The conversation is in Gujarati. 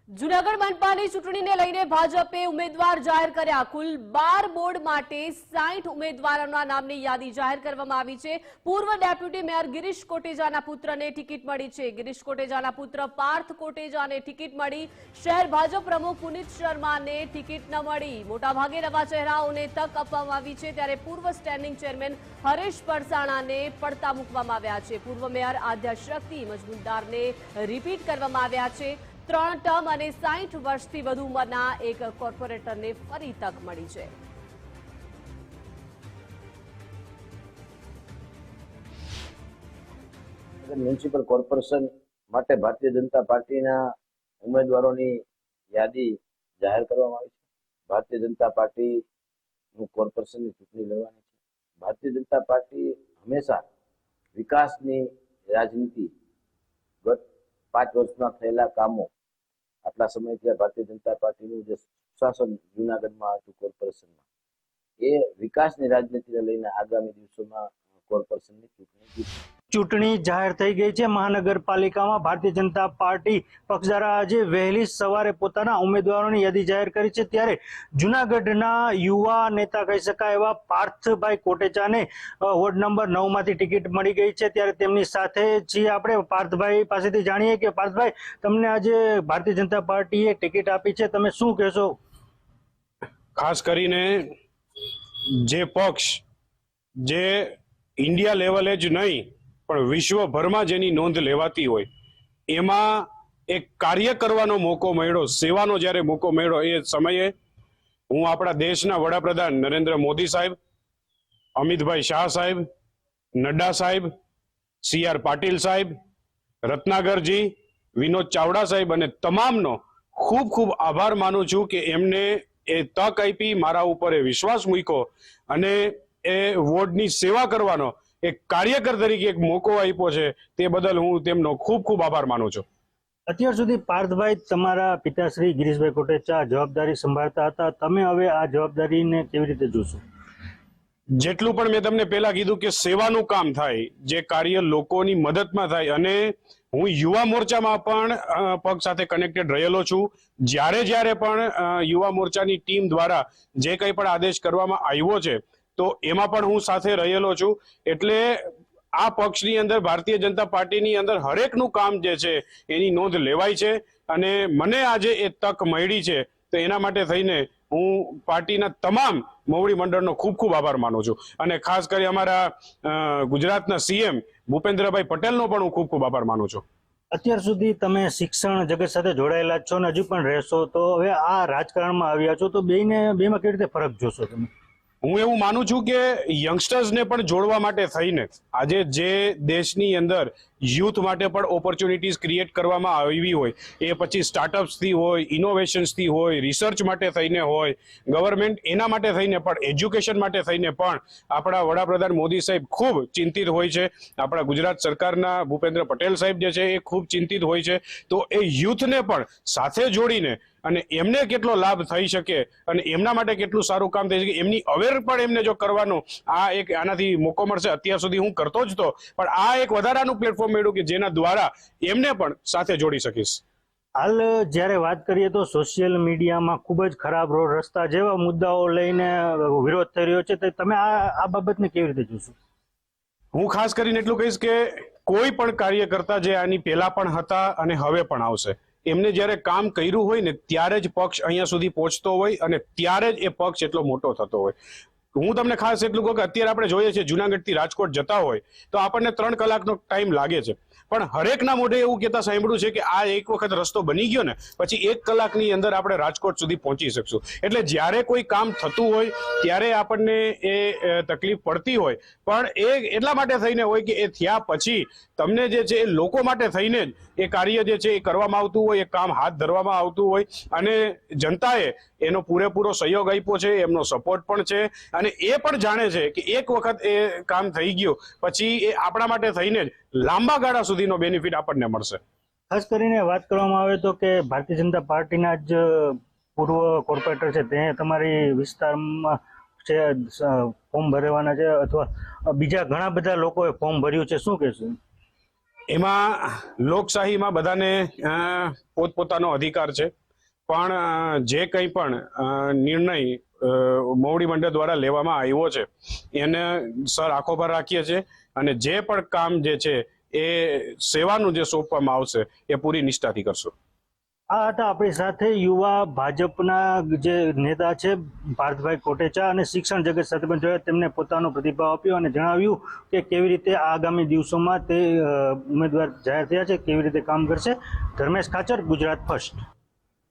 જૂનાગઢ મનપાની ચૂંટણીને લઈને ભાજપે ઉમેદવાર જાહેર કર્યા। કુલ 12 બોર્ડ માટે 60 ઉમેદવારોના નામની યાદી જાહેર કરવામાં આવી છે। પૂર્વ ડેપ્યુટી મેયર ગિરીશ કોટેચાના પુત્રને ટિકિટ મળી છે। ગિરીશ કોટેચાના પુત્ર પાર્થ કોટેચાને ટિકિટ મળી। શહેર ભાજપ પ્રમુખ પુનિત શર્માને ટિકિટ ન મળી। મોટાભાગે નવા ચહેરાઓને તક આપવામાં આવી છે, ત્યારે પૂર્વ સ્ટેન્ડિંગ ચેરમેન હરેશ પરસાણાને પડતા મૂકવામાં આવ્યા છે। પૂર્વ મેયર આદ્યા શક્તિ મજમુદારને રિપીટ કરવામાં આવ્યા છે। 3 ટર્મ અને 60 વર્ષથી વધુ ઉંમરના એક કોર્પોરેટરને ફરી તક મળી છે। મ્યુનિસિપલ કોર્પોરેશન માટે ભારતીય જનતા પાર્ટીના ઉમેદવારોની યાદી જાહેર કરવામાં આવી છે। ભારતીય જનતા પાર્ટીનું કોર્પોરેશનની ચૂંટણી લડવાની છે। ભારતીય જનતા પાર્ટી હંમેશા વિકાસની રાજનીતિ ગત 5 વર્ષમાં થયેલા કામો આટલા સમયથી ભારતીય જનતા પાર્ટીનું જે શાસન જૂનાગઢમાં હતું કોર્પોરેશનમાં એ વિકાસની રાજનીતિને લઈને આગામી દિવસોમાં કોર્પોરેશનની ચૂંટણી જાહેર થઈ ગઈ છે। મહાનગરપાલિકામાં ભારતીય જનતા પાર્ટી પક્ષ દ્વારા આજે વહેલી સવારે પોતાના ઉમેદવારોની યાદી જાહેર કરી છે। ત્યારે જૂનાગઢના યુવા નેતા કહી શકાય એવા પાર્થભાઈ કોટેચાને વોર્ડ નંબર 9 માંથી ટિકિટ મળી ગઈ છે। ત્યારે તેમની સાથે છીએ આપણે પાર્થભાઈ પાસેથી જાણીએ કે પાર્થભાઈ, તમને આજે ભારતીય જનતા પાર્ટીએ ટિકિટ આપી છે, તમે શું કહેશો? ખાસ કરીને જે પક્ષ જે ઇન્ડિયા લેવલે જ નહીં પણ વિશ્વભરમાં જેની નોંધ લેવાતી હોય એમાં એક કાર્ય કરવાનો મોકો મળ્યો, સેવાનો જ્યારે મોકો મળ્યો, એ સમયે હું આપણા દેશના વડાપ્રધાન નરેન્દ્ર મોદી સાહેબ, અમિતભાઈ શાહ સાહેબ, નડ્ડા સાહેબ, CR પાટીલ સાહેબ, રત્નાગરજી, વિનોદ ચાવડા સાહેબ અને તમામનો ખૂબ ખૂબ આભાર માનું છું કે એમને એ તક આપી, મારા ઉપર એ વિશ્વાસ મૂક્યો અને એ વોર્ડની સેવા કરવાનો એક કાર્યકર તરીકે એક મોકો આપ્યો છે। તે બદલ હું તેમનો ખૂબ ખૂબ આભાર માનું છું। અત્યાર સુધી પાર્થભાઈ, તમારા પિતાશ્રી ગિરીશભાઈ કોટેચા જવાબદારી સંભાળતા હતા, તમે હવે આ જવાબદારીને કેવી રીતે જોશો? જેટલું પણ મેં તમને પહેલા કીધું કે સેવાનું કામ થાય, જે કાર્ય લોકોની મદદમાં થાય, અને હું યુવા મોરચામાં પણ પક્ષ સાથે કનેક્ટેડ રહેલો છું। જ્યારે પણ યુવા મોરચાની ટીમ દ્વારા જે કંઈ પણ આદેશ કરવામાં આવ્યો છે તો એમાં પણ હું સાથે રહેલો છું। એટલે આ પક્ષની અંદર ભારતીય જનતા પાર્ટીની અંદર હરેકનું કામ જે છે એની નોંધ લેવાય છે અને મને આજે એ તક મળી છે તો એના માટે થઈને હું પાર્ટીના તમામ મોવડી મંડળનો ખૂબ ખૂબ આભાર માનું છું અને ખાસ કરી અમારા ગુજરાતના CM ભૂપેન્દ્રભાઈ પટેલનો પણ હું ખૂબ ખૂબ આભાર માનું છું। અત્યાર સુધી તમે શિક્ષણ જગત સાથે જોડાયેલા છો ને હજુ પણ રહેશો, તો હવે આ રાજકારણમાં આવ્યા છો તો બેમાં કેવી રીતે ફરક જોશો તમે? હું એવું માનું છું કે યંગસ્ટર્સને પણ જોડવા માટે થઈને આજે જે દેશની અંદર યુથ માટે પણ ઓપોર્ચ્યુનિટીઝ ક્રિએટ કરવામાં આવી હોય, એ પછી સ્ટાર્ટઅપ્સથી હોય, ઇનોવેશન્સથી હોય, રિસર્ચ માટે થઈને હોય, ગવર્મેન્ટ એના માટે થઈને પણ, એજ્યુકેશન માટે થઈને પણ આપણા વડાપ્રધાન મોદી સાહેબ ખૂબ ચિંતિત હોય છે। આપણા ગુજરાત સરકારના ભૂપેન્દ્ર પટેલ સાહેબ જે છે એ ખૂબ ચિંતિત હોય છે। તો એ યુથને પણ સાથે જોડીને અને એમને કેટલો લાભ થઈ શકે અને એમના માટે કેટલું સારું કામ થઈ શકે એમની અવેર પણ એમને જો કરવાનો આ એક આનાથી મોકો મળશે। અત્યાર સુધી હું કરતો જ તો, પણ આ એક વધારાનું પ્લેટફોર્મ મળ્યું કે જેના દ્વારા એમને પણ સાથે જોડી શકીશ। હાલ જ્યારે વાત કરીએ તો સોશિયલ મીડિયામાં ખૂબ જ ખરાબ રોડ રસ્તા જેવા મુદ્દાઓ લઈને વિરોધ થઈ રહ્યો છે, તો તમે આ બાબતને કેવી રીતે જોશો? હું ખાસ કરીને એટલું કહીશ કે કોઈ પણ કાર્યકર્તા જે આની પહેલા પણ હતા અને હવે પણ આવશે, એમને જ્યારે કામ કર્યું હોય ને ત્યારે જ પક્ષ અહીંયા સુધી પહોંચતો હોય અને ત્યારે જ એ પક્ષ એટલો મોટો થતો હોય। હું તમને ખાસ એટલું કહું કે અત્યારે આપણે જોઈએ છીએ જુનાગઢથી રાજકોટ જતા હોય તો આપણને 3 કલાકનો ટાઈમ લાગે છે, પણ હરેકના મોઢે એવું કહેતા સાંભળ્યું છે કે આ એક વખત રસ્તો બની ગયો ને પછી 1 કલાકની અંદર આપણે રાજકોટ સુધી પહોંચી શકશું। એટલે જ્યારે કોઈ કામ થતું હોય ત્યારે આપણને એ તકલીફ પડતી હોય, પણ એ એટલા માટે થઈને હોય કે એ થયા પછી તમને જે છે એ લોકો માટે થઈને જ એ કાર્ય જે છે એ કરવામાં આવતું હોય, એ કામ હાથ ધરવામાં આવતું હોય અને જનતાએ એનો પૂરેપૂરો સહયોગ આપ્યો છે, એમનો સપોર્ટ પણ છે અને એ પણ જાણે છે કે એક વખત એ કામ થઈ ગયું પછી એ આપણા માટે થઈને જ લાંબા ગાળા સુધીનો બેનિફિટ આપણને મળશે। ખાસ કરીને વાત કરવામાં આવે તો કે ભારતીય જનતા પાર્ટીના જ પૂર્વ કોર્પોરેટર છે તે તમારી વિસ્તારમાં છે ફોર્મ ભરવાના છે, અથવા બીજા ઘણા બધા લોકોએ ફોર્મ ભર્યું છે, શું કહેશું? એમાં લોકશાહીમાં બધાને પોતપોતાનો અધિકાર છે, પણ જે કંઈ પણ નિર્ણય મોવડી મંડળ દ્વારા લેવામાં આવ્યો છે એને સર આંખો પર રાખીએ છીએ, અને જે પણ કામ જે છે એ સેવાનું જે સોંપવામાં આવશે એ પૂરી નિષ્ઠાથી કરશું. આ હતા આપણી સાથે યુવા ભાજપના જે નેતા છે પાર્થભાઈ કોટેચા, અને શિક્ષણ જગત સાથે પણ જોયા. તેમને પોતાનો પ્રતિભાવ આપ્યો અને જણાવ્યું કે કેવી રીતે આગામી દિવસોમાં તે ઉમેદવાર જાહેર થયા છે, કેવી રીતે કામ કરશે. ધર્મેશ ખાચર, ગુજરાત ફર્સ્ટ.